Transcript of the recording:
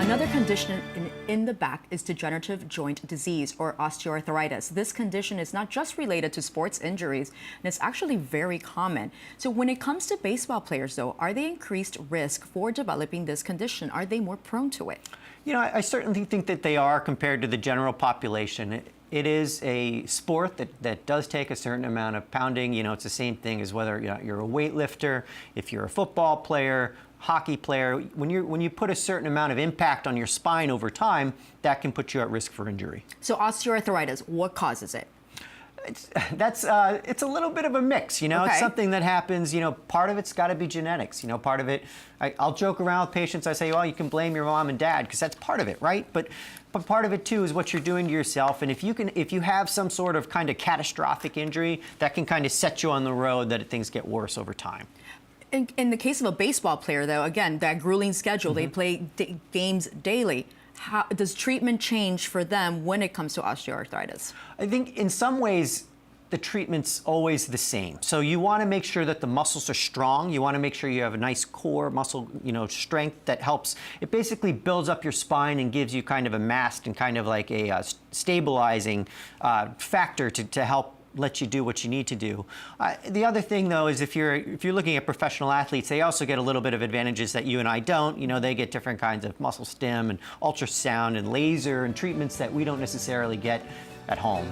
Another condition in the back is degenerative joint disease, or osteoarthritis. This condition is not just related to sports injuries, and it's actually very common. So when it comes to baseball players, though, are they increased risk for developing this condition? Are they more prone to it? You know, I certainly think that they are compared to the general population. It is a sport that does take a certain amount of pounding. You know, it's the same thing as whether you're a weightlifter, if you're a football player, hockey player. When you put a certain amount of impact on your spine over time, that can put you at risk for injury. So osteoarthritis, what causes it? It's a little bit of a mix, you know. Okay. It's something that happens, you know, part of it's got to be genetics, you know, part of it, I'll joke around with patients, I say, well, you can blame your mom and dad, because that's part of it, right? But part of it too is what you're doing to yourself, and if you have some sort of kind of catastrophic injury, that can kind of set you on the road that things get worse over time. In the case of a baseball player, though, again, that grueling schedule, they play games daily. How does treatment change for them when it comes to osteoarthritis? I think in some ways, the treatment's always the same. So you want to make sure that the muscles are strong. You want to make sure you have a nice core muscle, you know, strength that helps. It basically builds up your spine and gives you kind of a mast and kind of like a stabilizing factor to help let you do what you need to do. The other thing, though, is if you're looking at professional athletes, they also get a little bit of advantages that you and I don't. You know, they get different kinds of muscle stim and ultrasound and laser and treatments that we don't necessarily get at home.